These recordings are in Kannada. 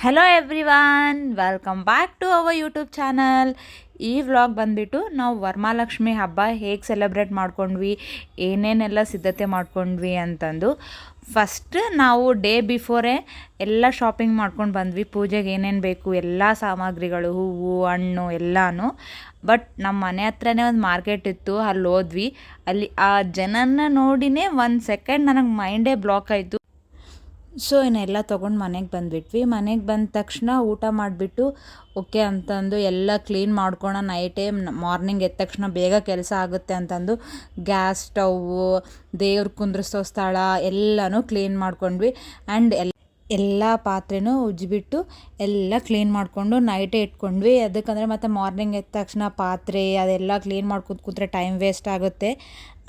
Hello everyone, welcome back to our YouTube channel. ಈ ವ್ಲಾಗ್ ಬಂದುಬಿಟ್ಟು ನಾವು ವರಮಹಾಲಕ್ಷ್ಮಿ ಹಬ್ಬ ಹೇಗೆ ಸೆಲೆಬ್ರೇಟ್ ಮಾಡ್ಕೊಂಡ್ವಿ, ಏನೇನೆಲ್ಲ ಸಿದ್ಧತೆ ಮಾಡ್ಕೊಂಡ್ವಿ ಅಂತಂದು. ಫಸ್ಟ್ ನಾವು ಡೇ ಬಿಫೋರೇ ಎಲ್ಲ ಶಾಪಿಂಗ್ ಮಾಡ್ಕೊಂಡು ಬಂದ್ವಿ. ಪೂಜೆಗೆ ಏನೇನು ಬೇಕು ಎಲ್ಲ ಸಾಮಗ್ರಿಗಳು, ಹೂವು ಹಣ್ಣು ಎಲ್ಲನೂ. ಬಟ್ ನಮ್ಮ ಮನೆ ಹತ್ರನೇ ಒಂದು ಮಾರ್ಕೆಟ್ ಇತ್ತು, ಅಲ್ಲಿ ಹೋದ್ವಿ. ಅಲ್ಲಿ ಆ ಜನನ ನೋಡಿನೇ ಒಂದು ಸೆಕೆಂಡ್ ನನಗೆ ಮೈಂಡೇ ಬ್ಲಾಕ್ ಆಯಿತು. ಸೊ ಇನ್ನೆಲ್ಲ ತೊಗೊಂಡು ಮನೆಗೆ ಬಂದುಬಿಟ್ವಿ. ಮನೆಗೆ ಬಂದ ತಕ್ಷಣ ಊಟ ಮಾಡಿಬಿಟ್ಟು ಓಕೆ ಅಂತಂದು ಎಲ್ಲ ಕ್ಲೀನ್ ಮಾಡ್ಕೊಳ. ನೈಟೇ ಮಾರ್ನಿಂಗ್ ಎದ್ದ ತಕ್ಷಣ ಬೇಗ ಕೆಲಸ ಆಗುತ್ತೆ ಅಂತಂದು ಗ್ಯಾಸ್ ಸ್ಟವ್ವು, ದೇವ್ರ ಕುಂದ್ರಿಸೋ ಸ್ಥಳ ಎಲ್ಲನೂ ಕ್ಲೀನ್ ಮಾಡ್ಕೊಂಡ್ವಿ. ಆ್ಯಂಡ್ ಎಲ್ಲ ಪಾತ್ರೆನೂ ಉಜ್ಜಿಬಿಟ್ಟು ಎಲ್ಲ ಕ್ಲೀನ್ ಮಾಡಿಕೊಂಡು ನೈಟೇ ಇಟ್ಕೊಂಡ್ವಿ. ಅದಕ್ಕಂದರೆ ಮತ್ತು ಮಾರ್ನಿಂಗ್ ಎದ್ದ ತಕ್ಷಣ ಪಾತ್ರೆ ಅದೆಲ್ಲ ಕ್ಲೀನ್ ಮಾಡ್ಕೊಂಡು ಕೂತ್ರೆ ಟೈಮ್ ವೇಸ್ಟ್ ಆಗುತ್ತೆ,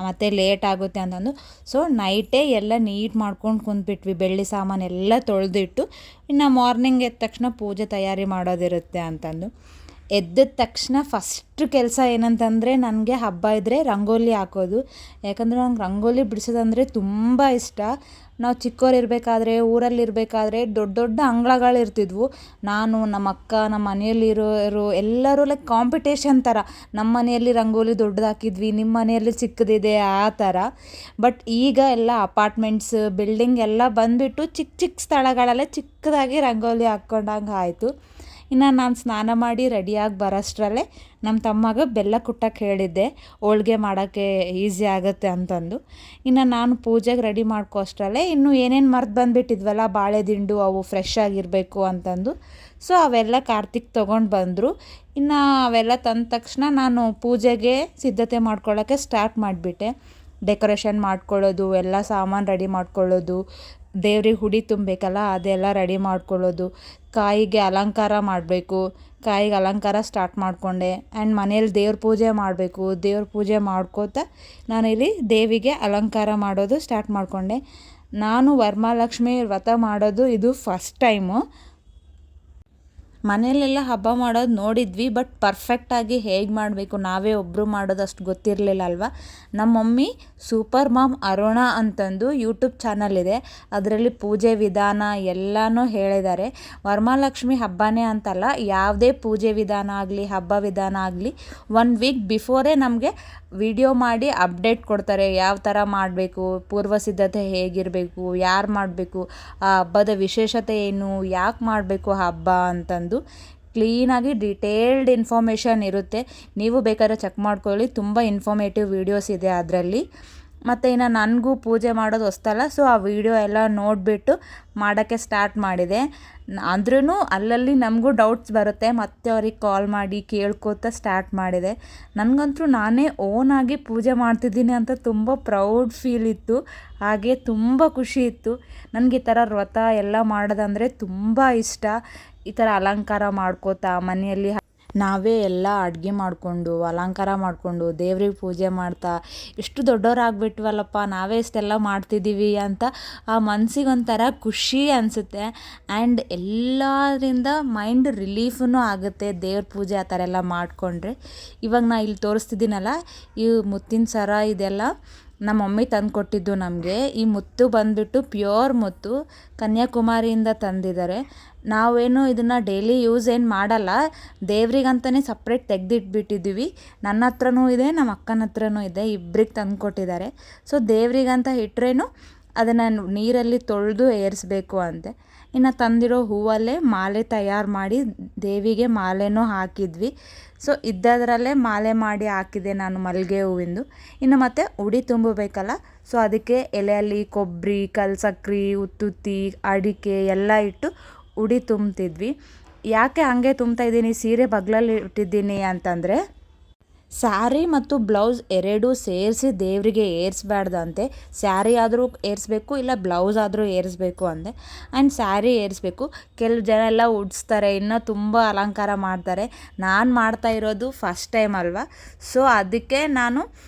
ಮತ್ತು ಲೇಟ್ ಆಗುತ್ತೆ ಅಂತಂದು. ಸೊ ನೈಟೇ ಎಲ್ಲ ನೀಟ್ ಮಾಡ್ಕೊಂಡು ಕುಂತ್ಬಿಟ್ವಿ. ಬೆಳ್ಳಿ ಸಾಮಾನೆಲ್ಲ ತೊಳೆದಿಟ್ಟು ಇನ್ನು ಮಾರ್ನಿಂಗ್ ಎದ್ದ ತಕ್ಷಣ ಪೂಜೆ ತಯಾರಿ ಮಾಡೋದಿರುತ್ತೆ ಅಂತಂದು. ಎದ್ದ ತಕ್ಷಣ ಫಸ್ಟ್ ಕೆಲಸ ಏನಂತಂದರೆ, ನನಗೆ ಹಬ್ಬ ಇದ್ದರೆ ರಂಗೋಲಿ ಹಾಕೋದು. ಯಾಕಂದರೆ ನಂಗೆ ರಂಗೋಲಿ ಬಿಡಿಸೋದಂದರೆ ತುಂಬ ಇಷ್ಟ. ನಾವು ಚಿಕ್ಕವರಿರಬೇಕಾದ್ರೆ, ಊರಲ್ಲಿರಬೇಕಾದ್ರೆ ದೊಡ್ಡ ದೊಡ್ಡ ಅಂಗಳಗಳಿರ್ತಿದ್ವು. ನಾನು, ನಮ್ಮ ಅಕ್ಕ, ನಮ್ಮ ಮನೆಯಲ್ಲಿರೋರು ಎಲ್ಲರೂ ಲೈಕ್ ಕಾಂಪಿಟೇಷನ್ ಥರ. ನಮ್ಮ ಮನೆಯಲ್ಲಿ ರಂಗೋಲಿ ದೊಡ್ಡದು ಹಾಕಿದ್ವಿ, ನಿಮ್ಮ ಮನೆಯಲ್ಲಿ ಚಿಕ್ಕದಿದೆ, ಆ ಥರ. ಬಟ್ ಈಗ ಎಲ್ಲ ಅಪಾರ್ಟ್ಮೆಂಟ್ಸ್, ಬಿಲ್ಡಿಂಗ್ ಎಲ್ಲ ಬಂದುಬಿಟ್ಟು ಚಿಕ್ಕ ಚಿಕ್ಕ ಸ್ಥಳಗಳಲ್ಲೇ ಚಿಕ್ಕದಾಗಿ ರಂಗೋಲಿ ಹಾಕ್ಕೊಂಡಂಗೆ ಆಯಿತು. ಇನ್ನು ನಾನು ಸ್ನಾನ ಮಾಡಿ ರೆಡಿಯಾಗಿ ಬರೋಷ್ಟರಲ್ಲೇ ನಮ್ಮ ತಮ್ಮಗೆ ಬೆಲ್ಲ ಕುಟ್ಟಕ್ಕೆ ಹೇಳಿದ್ದೆ, ಹೋಳ್ಗೆ ಮಾಡೋಕ್ಕೆ ಈಸಿ ಆಗುತ್ತೆ ಅಂತಂದು. ಇನ್ನು ನಾನು ಪೂಜೆಗೆ ರೆಡಿ ಮಾಡ್ಕೋ ಅಷ್ಟರಲ್ಲೇ ಇನ್ನೂ ಏನೇನು ಮರ್ತು ಬಂದುಬಿಟ್ಟಿದ್ವಲ್ಲ, ಬಾಳೆ ದಿಂಡು ಅವು ಫ್ರೆಶ್ ಆಗಿರಬೇಕು ಅಂತಂದು. ಸೊ ಅವೆಲ್ಲ ಕಾರ್ತಿಕ್ ತೊಗೊಂಡು ಬಂದರು. ಇನ್ನು ಅವೆಲ್ಲ ತಂದ ತಕ್ಷಣ ನಾನು ಪೂಜೆಗೆ ಸಿದ್ಧತೆ ಮಾಡ್ಕೊಳ್ಳೋಕ್ಕೆ ಸ್ಟಾರ್ಟ್ ಮಾಡಿಬಿಟ್ಟೆ. ಡೆಕೋರೇಷನ್ ಮಾಡ್ಕೊಳ್ಳೋದು, ಎಲ್ಲ ಸಾಮಾನು ರೆಡಿ ಮಾಡ್ಕೊಳ್ಳೋದು, ದೇವ್ರಿಗೆ ಹುಡಿ ತುಂಬಬೇಕಲ್ಲ ಅದೆಲ್ಲ ರೆಡಿ ಮಾಡ್ಕೊಳ್ಳೋದು, ಕಾಯಿಗೆ ಅಲಂಕಾರ ಮಾಡಬೇಕು, ಕಾಯಿಗೆ ಅಲಂಕಾರ ಸ್ಟಾರ್ಟ್ ಮಾಡಿಕೊಂಡೆ. ಆ್ಯಂಡ್ ಮನೇಲಿ ದೇವ್ರ ಪೂಜೆ ಮಾಡಬೇಕು, ದೇವ್ರ ಪೂಜೆ ಮಾಡ್ಕೋತಾ ನಾನಿಲ್ಲಿ ದೇವಿಗೆ ಅಲಂಕಾರ ಮಾಡೋದು ಸ್ಟಾರ್ಟ್ ಮಾಡಿಕೊಂಡೆ. ನಾನು ವರಮಹಾಲಕ್ಷ್ಮಿ ವ್ರತ ಮಾಡೋದು ಇದು ಫಸ್ಟ್ ಟೈಮು. ಮನೆಯಲ್ಲೆಲ್ಲ ಹಬ್ಬ ಮಾಡೋದು ನೋಡಿದ್ವಿ, ಬಟ್ ಪರ್ಫೆಕ್ಟಾಗಿ ಹೇಗೆ ಮಾಡಬೇಕು, ನಾವೇ ಒಬ್ಬರು ಮಾಡೋದು ಅಷ್ಟು ಗೊತ್ತಿರಲಿಲ್ಲ ಅಲ್ವಾ. ನಮ್ಮ ಮಮ್ಮಿ ಸೂಪರ್ ಮಾಮ್ ಅರುಣ ಅಂತಂದು ಯೂಟ್ಯೂಬ್ ಚಾನಲ್ ಇದೆ, ಅದರಲ್ಲಿ ಪೂಜೆ ವಿಧಾನ ಎಲ್ಲನೂ ಹೇಳಿದ್ದಾರೆ. ವರಮಹಾಲಕ್ಷ್ಮಿ ಹಬ್ಬನೇ ಅಂತಲ್ಲ, ಯಾವುದೇ ಪೂಜೆ ವಿಧಾನ ಆಗಲಿ, ಹಬ್ಬ ವಿಧಾನ ಆಗಲಿ 1 ವೀಕ್ ಬಿಫೋರೇ ನಮಗೆ ವಿಡಿಯೋ ಮಾಡಿ ಅಪ್ಡೇಟ್ ಕೊಡ್ತಾರೆ. ಯಾವ ಥರ ಮಾಡಬೇಕು, ಪೂರ್ವ ಸಿದ್ಧತೆ ಹೇಗಿರಬೇಕು, ಯಾರು ಮಾಡಬೇಕು, ಆ ಹಬ್ಬದ ವಿಶೇಷತೆ ಏನು, ಯಾಕೆ ಮಾಡಬೇಕು ಹಬ್ಬ ಅಂತಂದು ಕ್ಲೀನಾಗಿ ಡೀಟೇಲ್ಡ್ ಇನ್ಫಾರ್ಮೇಷನ್ ಇರುತ್ತೆ. ನೀವು ಬೇಕಾದ್ರೆ ಚೆಕ್ ಮಾಡ್ಕೊಳ್ಳಿ, ತುಂಬ ಇನ್ಫಾರ್ಮೇಟಿವ್ ವೀಡಿಯೋಸ್ ಇದೆ ಅದರಲ್ಲಿ. ಮತ್ತು ಇನ್ನು ನನಗೂ ಪೂಜೆ ಮಾಡೋದು ಹೊಸ್ತಲ್ಲ, ಸೊ ಆ ವಿಡಿಯೋ ಎಲ್ಲ ನೋಡಿಬಿಟ್ಟು ಮಾಡೋಕ್ಕೆ ಸ್ಟಾರ್ಟ್ ಮಾಡಿದೆ. ಅಂದ್ರೂ ಅಲ್ಲಲ್ಲಿ ನಮಗೂ ಡೌಟ್ಸ್ ಬರುತ್ತೆ, ಮತ್ತೆ ಅವ್ರಿಗೆ ಕಾಲ್ ಮಾಡಿ ಕೇಳ್ಕೊತಾ ಸ್ಟಾರ್ಟ್ ಮಾಡಿದೆ. ನನಗಂತೂ ನಾನೇ ಓನಾಗಿ ಪೂಜೆ ಮಾಡ್ತಿದ್ದೀನಿ ಅಂತ ತುಂಬ ಪ್ರೌಡ್ ಫೀಲ್ ಇತ್ತು, ಹಾಗೆ ತುಂಬ ಖುಷಿ ಇತ್ತು. ನನಗೆ ಈ ಥರ ವ್ರತ ಎಲ್ಲ ಮಾಡೋದಂದರೆ ತುಂಬ ಇಷ್ಟ. ಈ ಥರ ಅಲಂಕಾರ ಮಾಡ್ಕೋತಾ ಮನೆಯಲ್ಲಿ ನಾವೇ ಎಲ್ಲ ಅಡುಗೆ ಮಾಡಿಕೊಂಡು ಅಲಂಕಾರ ಮಾಡಿಕೊಂಡು ದೇವ್ರಿಗೆ ಪೂಜೆ ಮಾಡ್ತಾ ಎಷ್ಟು ದೊಡ್ಡವರಾಗ್ಬಿಟ್ವಲ್ಲಪ್ಪ, ನಾವೇ ಇಷ್ಟೆಲ್ಲ ಮಾಡ್ತಿದ್ದೀವಿ ಅಂತ ಆ ಮನಸ್ಸಿಗೊಂಥರ ಖುಷಿ ಅನಿಸುತ್ತೆ. ಆ್ಯಂಡ್ ಎಲ್ಲರಿಂದ ಮೈಂಡ್ ರಿಲೀಫೂ ಆಗುತ್ತೆ ದೇವ್ರ ಪೂಜೆ ಆ ಥರ ಎಲ್ಲ ಮಾಡಿಕೊಂಡ್ರೆ. ಇವಾಗ ನಾ ಇಲ್ಲಿ ತೋರಿಸ್ತಿದ್ದೀನಲ್ಲ, ಈ ಮುತ್ತಿನ ಸರ ಇದೆಲ್ಲ ನಮ್ಮ ಮಮ್ಮಿ ತಂದು ಕೊಟ್ಟಿದ್ದು ನಮಗೆ. ಈ ಮುತ್ತು ಬಂದುಬಿಟ್ಟು ಪ್ಯೂರ್ ಮುತ್ತು, ಕನ್ಯಾಕುಮಾರಿಯಿಂದ ತಂದಿದ್ದಾರೆ. ನಾವೇನು ಇದನ್ನು ಡೈಲಿ ಯೂಸ್ ಏನು ಮಾಡಲ್ಲ, ದೇವ್ರಿಗಂತಲೇ ಸಪ್ರೇಟ್ ತೆಗೆದಿಟ್ಬಿಟ್ಟಿದ್ದೀವಿ. ನನ್ನ ಹತ್ರನೂ ಇದೆ, ನಮ್ಮ ಅಕ್ಕನ ಹತ್ರನೂ ಇದೆ, ಇಬ್ಬರಿಗೆ ತಂದು ಕೊಟ್ಟಿದ್ದಾರೆ. ಸೊ ದೇವ್ರಿಗಂತ ಇಟ್ಟರೇನು ಅದನ್ನು ನೀರಲ್ಲಿ ತೊಳೆದು ಏರಿಸ್ಬೇಕು ಅಂತೆ. ಇನ್ನು ತಂದಿರೋ ಹೂವಲ್ಲೇ ಮಾಲೆ ತಯಾರು ಮಾಡಿ ದೇವಿಗೆ ಮಾಲೆನೂ ಹಾಕಿದ್ವಿ. ಸೊ ಇದ್ದದರಲ್ಲೇ ಮಾಲೆ ಮಾಡಿ ಹಾಕಿದೆ ನಾನು, ಮಲ್ಲಿಗೆ ಹೂವಿಂದು. ಇನ್ನು ಮತ್ತು ಉಡಿ ತುಂಬಬೇಕಲ್ಲ, ಸೊ ಅದಕ್ಕೆ ಎಲೆಯಲ್ಲಿ ಕೊಬ್ಬರಿ, ಕಲ್ಸಕ್ರೆ, ಉತ್ತುತ್ತಿ, ಅಡಿಕೆ ಎಲ್ಲ ಇಟ್ಟು ಉಡಿ ತುಂಬ್ತಿದ್ವಿ. ಯಾಕೆ ಹಾಗೆ ತುಂಬ್ತಾಯಿದ್ದೀನಿ, ಸೀರೆ ಬಗ್ಲಲ್ಲಿ ಇಟ್ಟಿದ್ದೀನಿ ಅಂತಂದರೆ, ಸ್ಯಾರಿ ಮತ್ತು ಬ್ಲೌಸ್ ಎರಡೂ ಸೇರಿಸಿ ದೇವರಿಗೆ ಏರಿಸ್ಬಾರ್ದಂತೆ. ಸ್ಯಾರಿ ಆದರೂ ಏರಿಸ್ಬೇಕು, ಇಲ್ಲ ಬ್ಲೌಸ್ ಆದರೂ ಏರಿಸ್ಬೇಕು ಅಂದೆ. ಆ್ಯಂಡ್ ಸ್ಯಾರಿ ಏರಿಸ್ಬೇಕು. ಕೆಲವು ಜನ ಎಲ್ಲ ಉಡಿಸ್ತಾರೆ, ಇನ್ನೂ ತುಂಬ ಅಲಂಕಾರ ಮಾಡ್ತಾರೆ. ನಾನು ಮಾಡ್ತಾ ಇರೋದು ಫಸ್ಟ್ ಟೈಮ್ ಅಲ್ವಾ, ಸೊ ಅದಕ್ಕೆ ನಾನು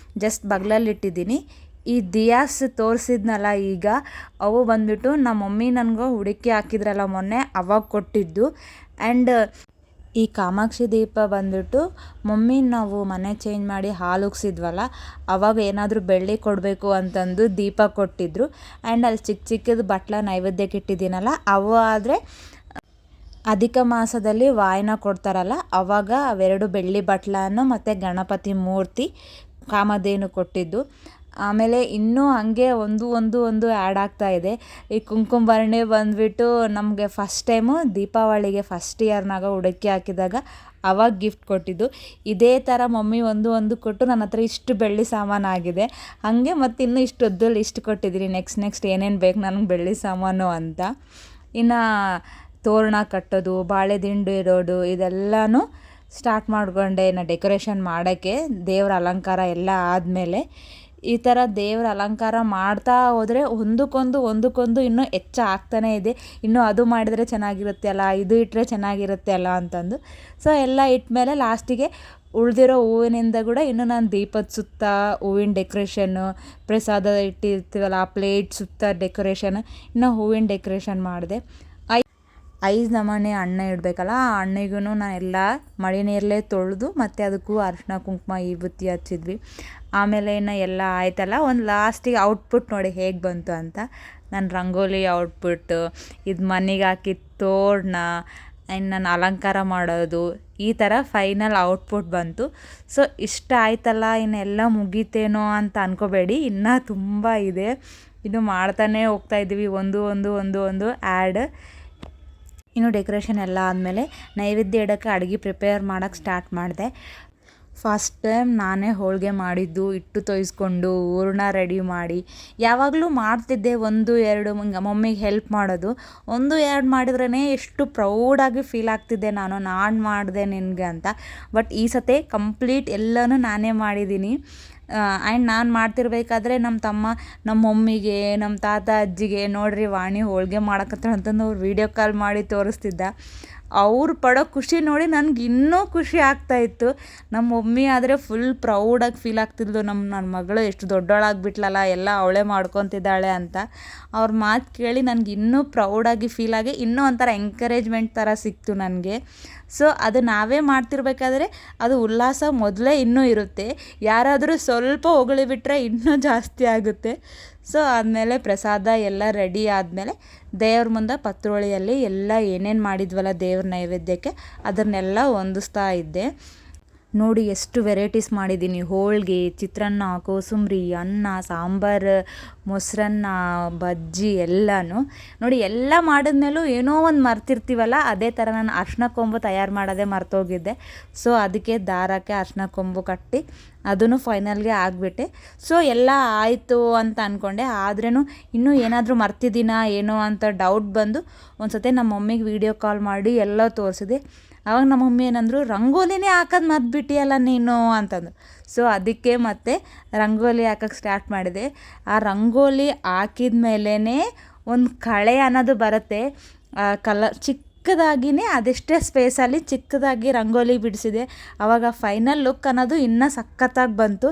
ಜಸ್ಟ್ ಬಗ್ಲಲ್ಲಿಟ್ಟಿದ್ದೀನಿ. ಈ ದಿಯಾಸ್ ತೋರಿಸಿದ್ನಲ್ಲ ಈಗ, ಅವು ಬಂದುಬಿಟ್ಟು ನಮ್ಮ ಮಮ್ಮಿ ನನಗೂ ಹುಡುಕಿ ಹಾಕಿದ್ರಲ್ಲ ಮೊನ್ನೆ, ಅವಾಗ ಕೊಟ್ಟಿದ್ದು. ಆ್ಯಂಡ್ ಈ ಕಾಮಾಕ್ಷಿ ದೀಪ ಬಂದುಬಿಟ್ಟು ಮಮ್ಮಿ ನಾವು ಮನೆ ಚೇಂಜ್ ಮಾಡಿ ಹಾಲು ಉಗ್ಸಿದ್ವಲ್ಲ, ಅವಾಗ ಏನಾದರೂ ಬೆಳ್ಳಿ ಕೊಡಬೇಕು ಅಂತಂದು ದೀಪ ಕೊಟ್ಟಿದ್ದರು. ಆ್ಯಂಡ್ ಅಲ್ಲಿ ಚಿಕ್ಕ ಚಿಕ್ಕದು ಬಟ್ಲ ನೈವೇದ್ಯಕ್ಕೆ ಇಟ್ಟಿದ್ದೀನಲ್ಲ, ಅವು ಆದರೆ ಅಧಿಕ ಮಾಸದಲ್ಲಿ ವಾಯನ ಕೊಡ್ತಾರಲ್ಲ ಅವಾಗ ಅವೆರಡು ಬೆಳ್ಳಿ ಬಟ್ಲನ್ನು ಮತ್ತು ಗಣಪತಿ ಮೂರ್ತಿ ಕಾಮಧೇನು ಕೊಟ್ಟಿದ್ದು. ಆಮೇಲೆ ಇನ್ನೂ ಹಾಗೆ ಒಂದು ಆ್ಯಡ್ ಆಗ್ತಾ ಇದೆ. ಈ ಕುಂಕುಮಭರಣಿ ಬಂದುಬಿಟ್ಟು ನಮಗೆ ಫಸ್ಟ್ ಟೈಮು ದೀಪಾವಳಿಗೆ ಫಸ್ಟ್ ಇಯರ್ನಾಗ ಹುಡುಕಿ ಹಾಕಿದಾಗ ಅವಾಗ ಗಿಫ್ಟ್ ಕೊಟ್ಟಿದ್ದು. ಇದೇ ಥರ ಮಮ್ಮಿ ಒಂದು ಕೊಟ್ಟು ನನ್ನ ಹತ್ರ ಇಷ್ಟು ಬೆಳ್ಳಿ ಸಾಮಾನಾಗಿದೆ. ಹಾಗೆ ಮತ್ತು ಇನ್ನೂ ಇಷ್ಟೊದ್ದು ಲಿಸ್ಟ್ ಕೊಟ್ಟಿದ್ದೀನಿ ನೆಕ್ಸ್ಟ್ ಏನೇನು ಬೇಕು ನನಗೆ ಬೆಳ್ಳಿ ಸಾಮಾನು ಅಂತ. ಇನ್ನು ತೋರಣ ಕಟ್ಟೋದು, ಬಾಳೆ ದಿಂಡು ಇರೋದು ಇದೆಲ್ಲನೂ ಸ್ಟಾರ್ಟ್ ಮಾಡಿಕೊಂಡೆ ಇನ್ನು ಡೆಕೋರೇಷನ್ ಮಾಡೋಕ್ಕೆ. ದೇವರ ಅಲಂಕಾರ ಎಲ್ಲ ಆದಮೇಲೆ ಈ ಥರ ದೇವರ ಅಲಂಕಾರ ಮಾಡ್ತಾ ಹೋದರೆ ಒಂದಕ್ಕೊಂದು ಇನ್ನೂ ಹೆಚ್ಚು ಆಗ್ತಾನೇ ಇದೆ. ಇನ್ನೂ ಅದು ಮಾಡಿದರೆ ಚೆನ್ನಾಗಿರುತ್ತೆ ಅಲ್ಲ, ಇದು ಇಟ್ಟರೆ ಚೆನ್ನಾಗಿರುತ್ತೆ ಅಲ್ಲ ಅಂತಂದು. ಸೊ ಎಲ್ಲ ಇಟ್ಮೇಲೆ ಲಾಸ್ಟಿಗೆ ಉಳಿದಿರೋ ಹೂವಿನಿಂದ ಕೂಡ ಇನ್ನೂ ನಾನು ದೀಪದ ಸುತ್ತ ಹೂವಿನ ಡೆಕೋರೇಷನ್ನು, ಪ್ರಸಾದ ಇಟ್ಟಿರ್ತೀವಲ್ಲ ಆ ಪ್ಲೇಟ್ ಸುತ್ತ ಡೆಕೋರೇಷನ್, ಇನ್ನು ಹೂವಿನ ಡೆಕೋರೇಷನ್ ಮಾಡಿದೆ. 5 ನಮೂನೆ ಹಣ್ಣು ಇಡಬೇಕಲ್ಲ, ಆ ಹಣ್ಣಿಗೂ ನಾನು ಎಲ್ಲ ಮಳೆ ನೀರಲ್ಲೇ ತೊಳೆದು ಮತ್ತು ಅದಕ್ಕೂ ಅರಿಶಿನ ಕುಂಕುಮ ವಿಭೂತಿ ಹಚ್ಚಿದ್ವಿ. ಆಮೇಲೆ ಇನ್ನು ಎಲ್ಲ ಆಯ್ತಲ್ಲ, ಒಂದು ಲಾಸ್ಟಿಗೆ ಔಟ್ಪುಟ್ ನೋಡಿ ಹೇಗೆ ಬಂತು ಅಂತ. ನಾನು ರಂಗೋಲಿ ಔಟ್ಪುಟ್ಟು, ಇದು ಮನೆಗೆ ಹಾಕಿದ ತೋರಣ, ಇನ್ನು ನಾನು ಅಲಂಕಾರ ಮಾಡೋದು, ಈ ಥರ ಫೈನಲ್ ಔಟ್ಪುಟ್ ಬಂತು. ಸೊ ಇಷ್ಟ ಆಯ್ತಲ್ಲ, ಇನ್ನೆಲ್ಲ ಮುಗೀತೇನೋ ಅಂತ ಅಂದ್ಕೋಬೇಡಿ, ಇನ್ನೂ ತುಂಬ ಇದೆ. ಇನ್ನು ಮಾಡ್ತಾನೇ ಹೋಗ್ತಾಯಿದ್ದೀವಿ ಒಂದು ಆ್ಯಡ್. ಇನ್ನು ಡೆಕೋರೇಷನ್ ಎಲ್ಲ ಆದಮೇಲೆ ನೈವೇದ್ಯ ಇಡೋಕ್ಕೆ ಅಡುಗೆ ಪ್ರಿಪೇರ್ ಮಾಡೋಕ್ಕೆ ಸ್ಟಾರ್ಟ್ ಮಾಡಿದೆ. ಫಸ್ಟ್ ಟೈಮ್ ನಾನೇ ಹೋಳಿಗೆ ಮಾಡಿದ್ದು, ಹಿಟ್ಟು ತೊಯ್ಸ್ಕೊಂಡು ಹೂರಣ ರೆಡಿ ಮಾಡಿ. ಯಾವಾಗಲೂ ಮಾಡ್ತಿದ್ದೆ 1-2 ಮಮ್ಮಿಗೆ ಹೆಲ್ಪ್ ಮಾಡೋದು. 1-2 ಮಾಡಿದ್ರೇ ಎಷ್ಟು ಪ್ರೌಡಾಗಿ ಫೀಲ್ ಆಗ್ತಿದ್ದೆ ನಾನು ಮಾಡಿದೆ ನಿನಗೆ ಅಂತ. ಬಟ್ ಈ ಸತಿ ಕಂಪ್ಲೀಟ್ ಎಲ್ಲನೂ ನಾನೇ ಮಾಡಿದ್ದೀನಿ. ಆ್ಯಂಡ್ ನಾನು ಮಾಡ್ತಿರ್ಬೇಕಾದ್ರೆ ನಮ್ಮ ತಮ್ಮ ನಮ್ಮ ಮಮ್ಮಿಗೆ, ನಮ್ಮ ತಾತ ಅಜ್ಜಿಗೆ ನೋಡ್ರಿ ವಾಣಿ ಹೋಳಿಗೆ ಮಾಡಕತ್ತಾಳೆ ಅಂತಂದು ಅವ್ರು ವೀಡಿಯೋ ಕಾಲ್ ಮಾಡಿ ತೋರಿಸ್ತಿದ್ದ. ಅವ್ರು ಪಡೋ ಖುಷಿ ನೋಡಿ ನನಗೆ ಇನ್ನೂ ಖುಷಿ ಆಗ್ತಾಯಿತ್ತು. ನಮ್ಮ ಮಮ್ಮಿ ಆದರೆ ಫುಲ್ ಪ್ರೌಡಾಗಿ ಫೀಲ್ ಆಗ್ತಿದ್ಲು, ನನ್ನ ಮಗಳು ಎಷ್ಟು ದೊಡ್ಡವಳಾಗ್ಬಿಟ್ಲಲ್ಲ, ಎಲ್ಲ ಅವಳೇ ಮಾಡ್ಕೊತಿದ್ದಾಳೆ ಅಂತ. ಅವ್ರ ಮಾತು ಕೇಳಿ ನನಗೆ ಇನ್ನೂ ಪ್ರೌಡಾಗಿ ಫೀಲ್ ಆಗಿ ಇನ್ನೂ ಒಂಥರ ಎಂಕರೇಜ್ಮೆಂಟ್ ಥರ ಸಿಕ್ತು ನನಗೆ. ಸೊ ಅದು ನಾವೇ ಮಾಡ್ತಿರ್ಬೇಕಾದ್ರೆ ಅದು ಉಲ್ಲಾಸ ಮೊದಲೇ ಇನ್ನೂ ಇರುತ್ತೆ. ಯಾರಾದರೂ ಸ್ವಲ್ಪ ಹೊಗಳಿಬಿಟ್ರೆ ಇನ್ನೂ ಜಾಸ್ತಿ ಆಗುತ್ತೆ. ಸೊ ಆದಮೇಲೆ ಪ್ರಸಾದ ಎಲ್ಲ ರೆಡಿ ಆದಮೇಲೆ ದೇವ್ರ ಮುಂದೆ ಪತ್ರೋಳಿಯಲ್ಲಿ ಎಲ್ಲ ಏನೇನು ಮಾಡಿದ್ವಲ್ಲ ದೇವ್ರ ನೈವೇದ್ಯಕ್ಕೆ ಅದನ್ನೆಲ್ಲ ಹೊಂದಿಸ್ತಾ ಇದ್ದೆ. ನೋಡಿ ಎಷ್ಟು ವೆರೈಟೀಸ್ ಮಾಡಿದ್ದೀನಿ. ಹೋಳಿಗೆ, ಚಿತ್ರಾನ್ನ, ಕೋಸಂಬರಿ, ಅನ್ನ, ಸಾಂಬಾರು, ಮೊಸರನ್ನ, ಬಜ್ಜಿ ಎಲ್ಲನೂ. ನೋಡಿ ಎಲ್ಲ ಮಾಡಿದ್ಮೇಲೂ ಏನೋ ಒಂದು ಮರ್ತಿರ್ತೀವಲ್ಲ, ಅದೇ ಥರ ನಾನು ಅರ್ಶಿನ ಕೊಂಬು ತಯಾರು ಮಾಡೋದೇ ಮರ್ತೋಗಿದ್ದೆ. ಸೊ ಅದಕ್ಕೆ ದಾರಕ್ಕೆ ಅರ್ಶಿನ ಕೊಂಬು ಕಟ್ಟಿ ಅದನ್ನು ಫೈನಲ್ಗೆ ಆಗಿಬಿಟ್ಟೆ. ಸೊ ಎಲ್ಲ ಆಯಿತು ಅಂತ ಅಂದ್ಕೊಂಡೆ. ಆದ್ರೂ ಇನ್ನೂ ಏನಾದರೂ ಮರ್ತಿದ್ದೀನಾ ಏನೋ ಅಂತ ಡೌಟ್ ಬಂದು ಒಂದು ಸತಿ ನಮ್ಮ ಮಮ್ಮಿಗೆ ವೀಡಿಯೋ ಕಾಲ್ ಮಾಡಿ ಎಲ್ಲ ತೋರಿಸಿದೆ. ಆವಾಗ ನಮ್ಮ ಮಮ್ಮಿ ಏನಂದರು, ರಂಗೋಲಿನೇ ಹಾಕೋದು ಮರ್ತ್ಬಿಟ್ಟಿಯಲ್ಲ ನೀನು ಅಂತಂದು. ಸೊ ಅದಕ್ಕೆ ಮತ್ತೆ ರಂಗೋಲಿ ಹಾಕೋಕ್ಕೆ ಸ್ಟಾರ್ಟ್ ಮಾಡಿದೆ. ಆ ರಂಗೋಲಿ ಹಾಕಿದ ಮೇಲೇ ಒಂದು ಕಳೆ ಅನ್ನೋದು ಬರುತ್ತೆ. ಚಿಕ್ಕದಾಗಿಯೇ ಅದೆಷ್ಟೇ ಸ್ಪೇಸಲ್ಲಿ ಚಿಕ್ಕದಾಗಿ ರಂಗೋಲಿ ಬಿಡಿಸಿದೆ. ಆವಾಗ ಫೈನಲ್ ಲುಕ್ ಅನ್ನೋದು ಇನ್ನೂ ಸಖತ್ತಾಗಿ ಬಂತು.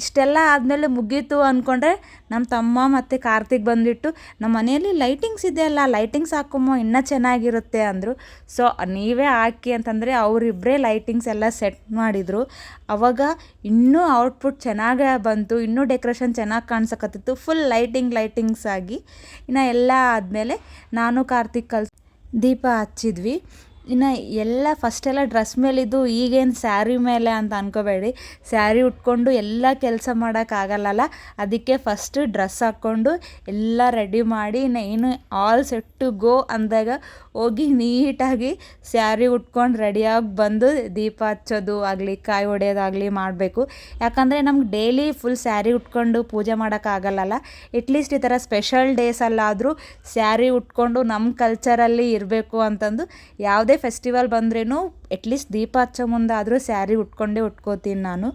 ಇಷ್ಟೆಲ್ಲ ಆದಮೇಲೆ ಮುಗೀತು ಅಂದ್ಕೊಂಡ್ರೆ ನಮ್ಮ ತಮ್ಮ ಮತ್ತು ಕಾರ್ತಿಕ್ ಬಂದುಬಿಟ್ಟು, ನಮ್ಮ ಮನೆಯಲ್ಲಿ ಲೈಟಿಂಗ್ಸ್ ಇದೆಯಲ್ಲ, ಲೈಟಿಂಗ್ಸ್ ಹಾಕೊಮ್ಮೋ ಇನ್ನೂ ಚೆನ್ನಾಗಿರುತ್ತೆ ಅಂದರು. ಸೊ ನೀವೇ ಹಾಕಿ ಅಂತಂದರೆ ಅವರಿಬ್ಬರೇ ಲೈಟಿಂಗ್ಸ್ ಎಲ್ಲ ಸೆಟ್ ಮಾಡಿದರು. ಆವಾಗ ಇನ್ನೂ ಔಟ್ಪುಟ್ ಚೆನ್ನಾಗೇ ಬಂತು, ಇನ್ನೂ ಡೆಕೋರೇಷನ್ ಚೆನ್ನಾಗಿ ಕಾಣಿಸಕತ್ತಿತ್ತು, ಫುಲ್ ಲೈಟಿಂಗ್ಸ್ ಆಗಿ. ಇನ್ನು ಎಲ್ಲ ಆದಮೇಲೆ ನಾನು ಕಾರ್ತಿಕ್ ದೀಪ ಹಚ್ಚಿದ್ವಿ. ಇನ್ನು ಎಲ್ಲ ಫಸ್ಟೆಲ್ಲ ಡ್ರೆಸ್ ಮೇಲಿದ್ದು, ಈಗೇನು ಸ್ಯಾರಿ ಮೇಲೆ ಅಂತ ಅಂದ್ಕೋಬೇಡಿ. ಸ್ಯಾರಿ ಉಟ್ಕೊಂಡು ಎಲ್ಲ ಕೆಲಸ ಮಾಡೋಕ್ಕಾಗಲ್ಲಲ್ಲ, ಅದಕ್ಕೆ ಫಸ್ಟ್ ಡ್ರೆಸ್ ಹಾಕ್ಕೊಂಡು ಎಲ್ಲ ರೆಡಿ ಮಾಡಿ ಏನು ಆಲ್ ಸೆಟ್ ಟು ಗೋ ಅಂದಾಗ ಹೋಗಿ ನೀಟಾಗಿ ಸ್ಯಾರಿ ಉಟ್ಕೊಂಡು ರೆಡಿಯಾಗಿ ಬಂದು ದೀಪ ಹಚ್ಚೋದು ಆಗಲಿ, ಕಾಯಿ ಹೊಡೆಯೋದಾಗಲಿ ಮಾಡಬೇಕು. ಯಾಕಂದರೆ ನಮ್ಗೆ ಡೈಲಿ ಫುಲ್ ಸ್ಯಾರಿ ಉಟ್ಕೊಂಡು ಪೂಜೆ ಮಾಡೋಕ್ಕಾಗಲ್ಲಲ್ಲ. ಎಟ್ಲೀಸ್ಟ್ ಈ ಥರ ಸ್ಪೆಷಲ್ ಡೇಸಲ್ಲಾದರೂ ಸ್ಯಾರಿ ಉಟ್ಕೊಂಡು ನಮ್ಮ ಕಲ್ಚರಲ್ಲಿ ಇರಬೇಕು ಅಂತಂದು ಯಾವುದೇ ಫೆಸ್ಟಿವಲ್ ಬಂದ್ರೂ ಎಟ್ಲೀಸ್ಟ್ ದೀಪ ಹಚ್ಚೋ ಮುಂದೆ ಆದರೂ ಸ್ಯಾರಿ ಉಟ್ಕೋತೀನಿ ನಾನು.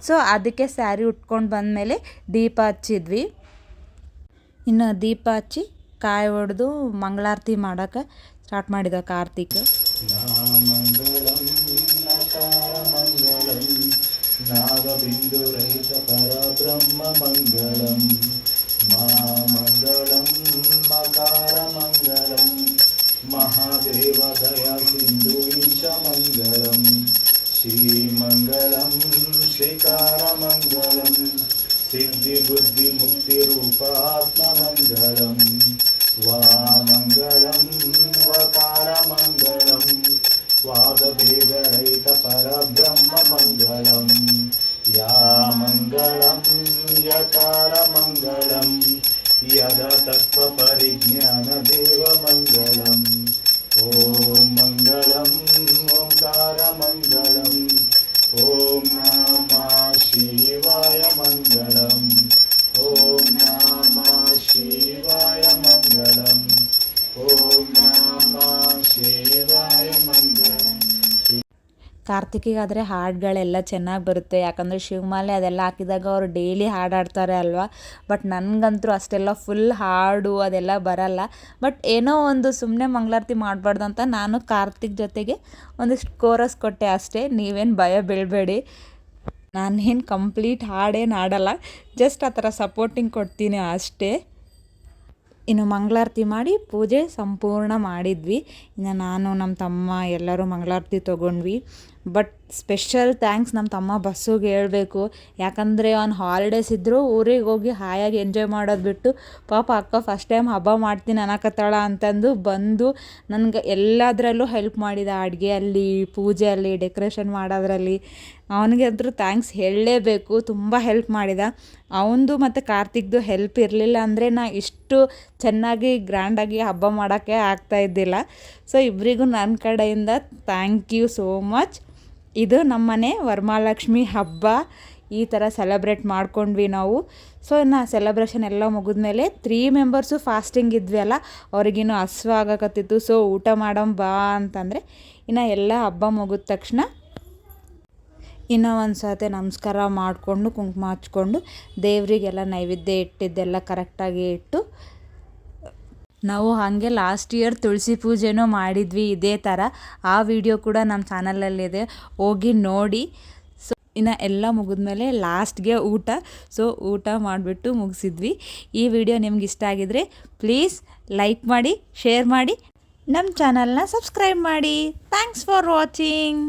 ಸೊ ಅದಕ್ಕೆ ಸ್ಯಾರಿ ಉಟ್ಕೊಂಡು ಬಂದಮೇಲೆ ದೀಪ ಹಚ್ಚಿದ್ವಿ. ಇನ್ನು ದೀಪ ಹಚ್ಚಿ ಕಾಯಿ ಹೊಡೆದು ಮಂಗಳಾರತಿ ಮಾಡೋಕ್ಕೆ ಸ್ಟಾರ್ಟ್ ಮಾಡಿದ ಕಾರ್ತಿಕ್. ನಾಗಬಿಂದು ರಹಿತ ಪರಬ್ರಹ್ಮ ಮಂಗಳಂ, ಮಾ ಮಂಗಳಂ ಮಕಾರ ಮಂಗಳಂ, ಮಹಾದೇವ ದಯಾ ಸಿಂಧು ಈಶ ಮಂಗಳಂ, ಶ್ರೀಮಂಗಳಂ ಶ್ರೀಕಾರ ಮಂಗಳಂ, ಸಿದ್ಧಿ ಬುದ್ಧಿ ಮುಕ್ತಿ ರೂಪ ಆತ್ಮ ಮಂಗಳಂ, ವಾಮಂಗಳಂ ವಕಾರ ಮಂಗಳಂ, ಕಾರ್ತಿಕಿಗಾದರೆ ಹಾಡುಗಳೆಲ್ಲ ಚೆನ್ನಾಗಿ ಬರುತ್ತೆ, ಯಾಕಂದರೆ ಶಿವಮಾಲೆ ಅದೆಲ್ಲ ಹಾಕಿದಾಗ ಅವರು ಡೈಲಿ ಹಾಡಾಡ್ತಾರೆ ಅಲ್ವಾ. ಬಟ್ ನನಗಂತೂ ಅಷ್ಟೆಲ್ಲ ಫುಲ್ ಹಾಡು ಅದೆಲ್ಲ ಬರಲ್ಲ. ಬಟ್ ಏನೋ ಒಂದು ಸುಮ್ಮನೆ ಮಂಗಳಾರತಿ ಮಾಡಬಾರ್ದು ಅಂತ ನಾನು ಕಾರ್ತಿಕ್ ಜೊತೆಗೆ ಒಂದಿಷ್ಟು ಕೋರಸ್ ಕೊಟ್ಟೆ ಅಷ್ಟೇ. ನೀವೇನು ಭಯ ಬೀಳಬೇಡಿ, ನಾನೇನು ಕಂಪ್ಲೀಟ್ ಹಾಡೇನು ಹಾಡಲ್ಲ, ಜಸ್ಟ್ ಆ ಥರ ಸಪೋರ್ಟಿಂಗ್ ಕೊಡ್ತೀನಿ ಅಷ್ಟೇ. ಇನ್ನು ಮಂಗಳಾರತಿ ಮಾಡಿ ಪೂಜೆ ಸಂಪೂರ್ಣ ಮಾಡಿದ್ವಿ. ಇನ್ನು ನಾನು ನಮ್ಮ ತಮ್ಮ ಎಲ್ಲರೂ ಮಂಗಳಾರತಿ ತೊಗೊಂಡ್ವಿ. ಬಟ್ ಸ್ಪೆಷಲ್ ಥ್ಯಾಂಕ್ಸ್ ನಮ್ಮ ತಮ್ಮ ಬಸ್ಸುಗೆ ಹೇಳಬೇಕು, ಯಾಕಂದರೆ ಅವ್ನು ಹಾಲಿಡೇಸ್ ಇದ್ದರೂ ಊರಿಗೆ ಹೋಗಿ ಹಾಯಾಗಿ ಎಂಜಾಯ್ ಮಾಡೋದು ಬಿಟ್ಟು ಪಾಪ ಅಕ್ಕ ಫಸ್ಟ್ ಟೈಮ್ ಹಬ್ಬ ಮಾಡ್ತೀನಿ ಅನ್ನಕತ್ತಾಳ ಅಂತಂದು ಬಂದು ನನಗೆ ಎಲ್ಲದರಲ್ಲೂ ಹೆಲ್ಪ್ ಮಾಡಿದ, ಅಡುಗೆಯಲ್ಲಿ, ಪೂಜೆಯಲ್ಲಿ, ಡೆಕೋರೇಷನ್ ಮಾಡೋದ್ರಲ್ಲಿ. ಅವನಿಗೆ ಅಂತೂ ಥ್ಯಾಂಕ್ಸ್ ಹೇಳಲೇಬೇಕು, ತುಂಬ ಹೆಲ್ಪ್ ಮಾಡಿದ. ಅವನದು ಮತ್ತು ಕಾರ್ತಿಕ್ದು ಹೆಲ್ಪ್ ಇರಲಿಲ್ಲ ಅಂದರೆ ನಾ ಇಷ್ಟು ಚೆನ್ನಾಗಿ ಗ್ರ್ಯಾಂಡಾಗಿ ಹಬ್ಬ ಮಾಡೋಕ್ಕೆ ಆಗ್ತಾಯಿದ್ದಿಲ್ಲ. ಸೊ ಇಬ್ಬರಿಗೂ ನನ್ನ ಕಡೆಯಿಂದ ಥ್ಯಾಂಕ್ ಯು ಸೋ ಮಚ್. ಇದು ನಮ್ಮನೆ ವರಮಹಾಲಕ್ಷ್ಮಿ ಹಬ್ಬ ಈ ಥರ ಸೆಲೆಬ್ರೇಟ್ ಮಾಡ್ಕೊಂಡ್ವಿ ನಾವು. ಸೊ ಇನ್ನು ಸೆಲೆಬ್ರೇಷನ್ ಎಲ್ಲ ಮುಗಿದ್ಮೇಲೆ 3 ಮೆಂಬರ್ಸು ಫಾಸ್ಟಿಂಗ್ ಇದ್ವಿ ಅಲ್ಲ, ಅವ್ರಿಗಿನ್ನೂ ಹಸ್ವು ಆಗಕತ್ತಿತ್ತು. ಸೊ ಊಟ ಮಾಡಮ್ ಬಾ ಅಂತಂದರೆ ಇನ್ನು ಎಲ್ಲ ಹಬ್ಬ ಮುಗಿದ ತಕ್ಷಣ ಇನ್ನೂ ಒಂದು ಸತಿ ನಮಸ್ಕಾರ ಮಾಡಿಕೊಂಡು ಕುಂಕುಮ ಹಚ್ಕೊಂಡು ದೇವರಿಗೆಲ್ಲ ನೈವೇದ್ಯ ಇಟ್ಟಿದ್ದೆಲ್ಲ ಕರೆಕ್ಟಾಗಿ ಇಟ್ಟು ನಾವು ಹಾಗೆ ಲಾಸ್ಟ್ ಇಯರ್ ತುಳಸಿ ಪೂಜೆನೂ ಮಾಡಿದ್ವಿ ಇದೇ ಥರ. ಆ ವಿಡಿಯೋ ಕೂಡ ನಮ್ಮ ಚಾನಲಲ್ಲಿದೆ, ಹೋಗಿ ನೋಡಿ. ಸೊ ಇನ್ನು ಎಲ್ಲ ಮುಗಿದ್ಮೇಲೆ ಲಾಸ್ಟ್ಗೆ ಊಟ. ಸೊ ಊಟ ಮಾಡಿಬಿಟ್ಟು ಮುಗಿಸಿದ್ವಿ. ಈ ವಿಡಿಯೋ ನಿಮ್ಗೆ ಇಷ್ಟ ಆಗಿದ್ರೆ ಪ್ಲೀಸ್ ಲೈಕ್ ಮಾಡಿ, ಶೇರ್ ಮಾಡಿ, ನಮ್ಮ ಚಾನಲ್ನ ಸಬ್ಸ್ಕ್ರೈಬ್ ಮಾಡಿ. Thanks for watching.